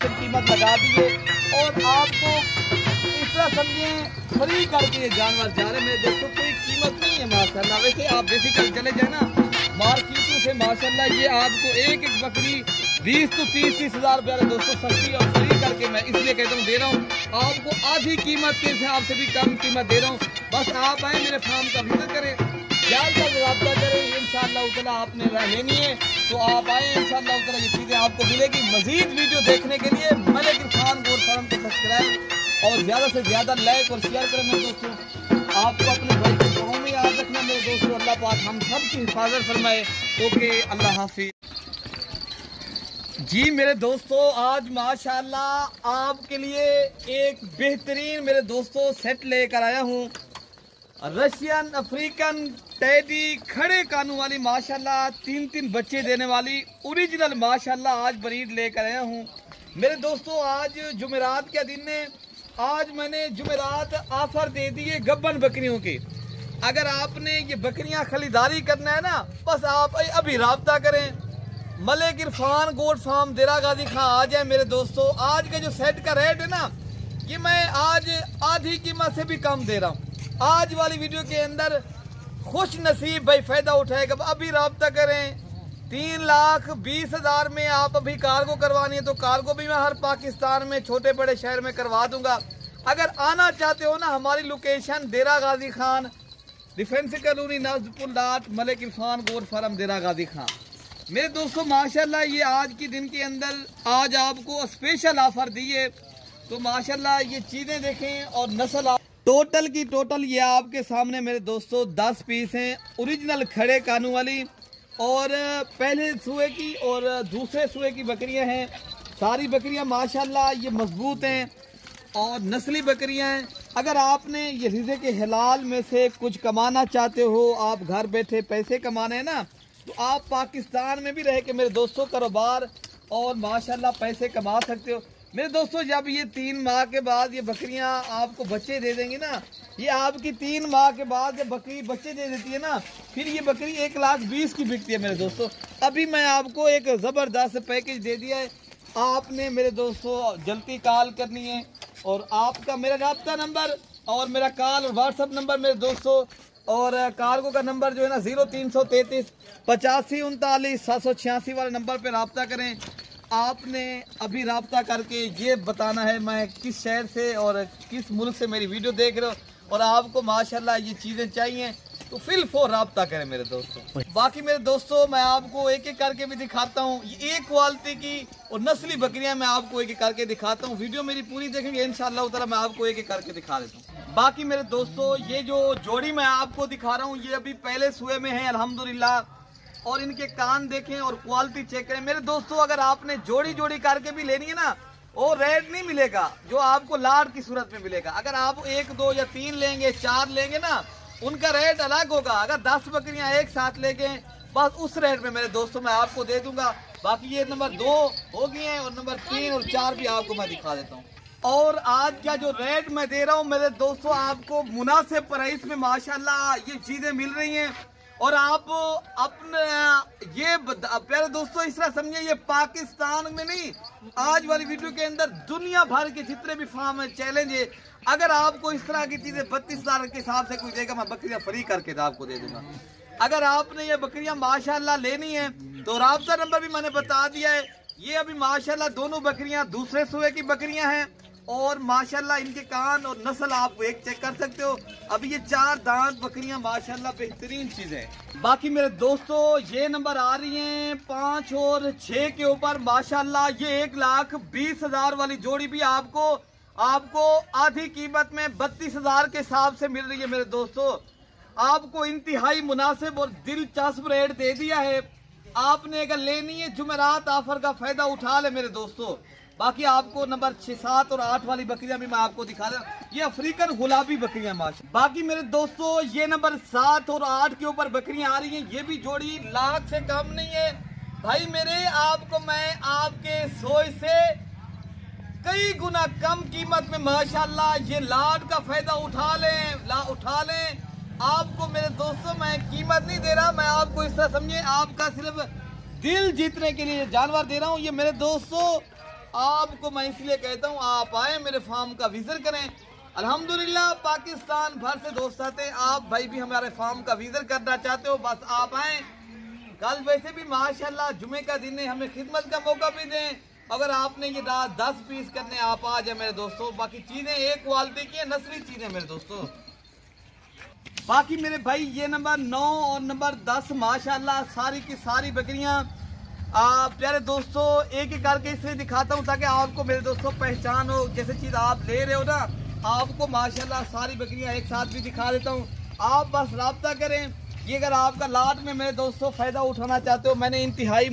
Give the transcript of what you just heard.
कीमत लगा दिए और आपको इस तरह समझे फ्री करके ये जानवर जा रहे हैं। मेरे दोस्तों कोई कीमत नहीं है माशाल्लाह। वैसे आप बेसिकली चले जाए ना मार्केटों से माशाल्लाह ये आपको एक एक बकरी 20 तो 30 हज़ार रुपया दोस्तों सस्ती और फ्री करके मैं इसलिए कहता हूँ दे रहा हूँ आपको आधी कीमत के हिसाब से भी कम कीमत दे रहा हूँ। बस आप आए मेरे फार्म का विजिट करें, जाल का रब्ता करें, इंशाअल्लाह उतना आपने लेनी है तो आप आए इंशाअल्लाह उतना ये चीज़ें आपको मिलेगी। मजीद वीडियो देखने के लिए मलिक इरफान गोट फार्म को सब्सक्राइब और ज़्यादा से ज़्यादा लाइक और शेयर करें मेरे दोस्तों। आपको अपने भाई के गाँव में याद रखना मेरे दोस्तों। अल्लाह पाक हम सब की हिफाजत फरमाए। ओके, अल्लाह हाफिज़। जी मेरे दोस्तों, आज माशाल्लाह आपके लिए एक बेहतरीन मेरे दोस्तों सेट लेकर आया हूँ। रशियन अफ्रीकन टैडी खड़े कानों वाली माशाल्लाह 3-3 बच्चे देने वाली ओरिजिनल माशाल्लाह आज ब्रीड लेकर आया हूँ मेरे दोस्तों। आज जुमेरात का दिन है। आज मैंने जुमेरात ऑफर दे दी है गब्बन बकरियों की। अगर आपने ये बकरियां खरीदारी करना है ना, बस आप अभी राब्ता करें। मलिक इरफान गोट फार्म देरा गाजी खां आ जाए मेरे दोस्तों। आज का जो सेट का रेट है ना, ये मैं आज आधी कीमत से भी कम दे रहा हूँ। आज वाली वीडियो के अंदर खुश नसीब भाई फायदा उठाएगा। अभी राब्ता करें। 3,20,000 में आप अभी कार्गो करवानी है तो कार्गो भी मैं हर पाकिस्तान में छोटे बड़े शहर में करवा दूंगा। अगर आना चाहते हो ना, हमारी लोकेशन देरा गाजी खान, डिफेंस कॉलोनी, नाजपुर लाट, मलिक इरफान गोट फार्म देरा गाजी खान। मेरे दोस्तों माशाल्लाह ये आज के दिन के अंदर आज आपको स्पेशल ऑफर दिए तो माशाल्लाह ये चीज़ें देखें और नस्ल टोटल की टोटल ये आपके सामने मेरे दोस्तों 10 पीस हैं ओरिजिनल खड़े कानों वाली और पहले सुए की और दूसरे सुए की बकरियां हैं। सारी बकरियां माशाल्लाह ये मजबूत हैं और नस्ली बकरियां हैं। अगर आपने ये रिज़्क़ के हलाल में से कुछ कमाना चाहते हो, आप घर बैठे पैसे कमाने हैं ना, तो आप पाकिस्तान में भी रह के मेरे दोस्तों कारोबार और माशाल्लाह पैसे कमा सकते हो मेरे दोस्तों। जब ये 3 माह के बाद ये बकरियां आपको बच्चे दे देंगी ना, ये आपकी 3 माह के बाद जब बकरी बच्चे दे देती है ना, फिर ये बकरी 1,20,000 की बिकती है मेरे दोस्तों। अभी मैं आपको एक ज़बरदस्त पैकेज दे दिया है। आपने मेरे दोस्तों जल्दी कॉल करनी है और आपका मेरा रब्ता नंबर और मेरा कॉल और व्हाट्सअप नंबर मेरे दोस्तों और कार्गो का नंबर जो है ना 0333 85 39 786 वाले नंबर पे रब्ता करें। आपने अभी रब्ता करके ये बताना है मैं किस शहर से और किस मुल्क से मेरी वीडियो देख रहे हो और आपको माशाल्लाह ये चीज़ें चाहिए तो फिल फोर रब्ता करें मेरे दोस्तों। बाकी मेरे दोस्तों मैं आपको एक एक करके भी दिखाता हूँ। ये एक क्वालिटी की और नस्ली बकरियां मैं आपको एक एक करके दिखाता हूँ। वीडियो मेरी पूरी देखेंगे इंशाअल्लाह ताला मैं आपको एक एक करके दिखा देता हूँ। बाकी मेरे दोस्तों ये जो जोड़ी मैं आपको दिखा रहा हूँ ये अभी पहले सुए में है अल्हम्दुलिल्लाह और इनके कान देखें और क्वालिटी चेक करें मेरे दोस्तों। अगर आपने जोड़ी जोड़ी करके भी लेनी है ना, वो रेट नहीं मिलेगा जो आपको लाट की सूरत में मिलेगा। अगर आप 1, 2 या 3 लेंगे, 4 लेंगे ना, उनका रेट अलग होगा। अगर 10 बकरियां एक साथ लेंगे बस उस रेट में मेरे दोस्तों मैं आपको दे दूंगा। बाकी ये नंबर 2 हो गए हैं और नंबर 3 और 4 भी आपको मैं दिखा देता हूँ। और आज का जो रेट मैं दे रहा हूँ मेरे दोस्तों आपको मुनासिब प्राइस में माशाल्लाह ये चीजें मिल रही हैं और आप अपने ये प्यारे दोस्तों इस तरह समझिए ये पाकिस्तान में नहीं, आज वाली वीडियो के अंदर दुनिया भर के जितने भी फार्म है चैलेंज है। अगर आपको इस तरह की चीजें 32,000 के हिसाब से कोई देगा मैं बकरियां फ्री करके तो आपको दे दूंगा। अगर आपने ये बकरियां माशाल्लाह लेनी है तो राब्ता नंबर भी मैंने बता दिया है। ये अभी माशाल्लाह दोनों बकरियां दूसरे सुए की बकरियां हैं और माशाल्लाह इनके कान और नस्ल आप एक चेक कर सकते हो। अभी ये 4 दांत बकरियां माशाल्लाह बेहतरीन चीजें हैं। बाकी मेरे दोस्तों ये नंबर आ रही हैं 5 और 6 के ऊपर माशाल्लाह ये 1,20,000 वाली जोड़ी भी आपको आधी कीमत में 32,000 के हिसाब से मिल रही है मेरे दोस्तों। आपको इंतहाई मुनासिब और दिलचस्प रेट दे दिया है। आपने अगर लेनी है जुमेरात ऑफर का फायदा उठा ले मेरे दोस्तों। बाकी आपको नंबर 6, 7 और 8 वाली बकरियां भी मैं आपको दिखा रहा हूँ। ये अफ्रीकन गुलाबी बकरियां माशा। बाकी मेरे दोस्तों ये नंबर 7 और 8 के ऊपर बकरियां आ रही हैं। ये भी जोड़ी लाख से कम नहीं है भाई मेरे। आपको मैं आपके सोच से कई गुना कम कीमत में माशाल्लाह ये लाट का फायदा उठा लें। आपको मेरे दोस्तों मैं कीमत नहीं दे रहा, मैं आपको इस तरह समझिए आपका सिर्फ दिल जीतने के लिए जानवर दे रहा हूँ। ये मेरे दोस्तों आपको मैं इसलिए कहता हूँ आप आए मेरे फार्म का विजिट करें। अल्हम्दुलिल्लाह पाकिस्तान भर से दोस्त आते हैं, आप भाई भी हमारे फार्म का विजिट करना चाहते हो बस आप आएँ। कल वैसे भी माशाल्लाह जुमे का दिन है, हमें खिदमत का मौका भी दें। अगर आपने ये 10 पीस करने आप आ जाए मेरे दोस्तों, बाकी चीज़ें एक क्वालिटी की है, नस्ली चीज़ें मेरे दोस्तों। बाकी मेरे भाई ये नंबर 9 और नंबर 10 माशाल्लाह सारी की सारी बकरियां प्यारे दोस्तों एक एक करके इसलिए दिखाता हूँ ताकि आपको मेरे दोस्तों पहचान हो। जैसे चीज़ आप ले रहे हो ना, आपको माशाल्लाह सारी बकरियां एक साथ भी दिखा देता हूँ, आप बस राब्ता करें। ये अगर आपका लाट में मेरे दोस्तों फ़ायदा उठाना चाहते हो, मैंने इंतहाई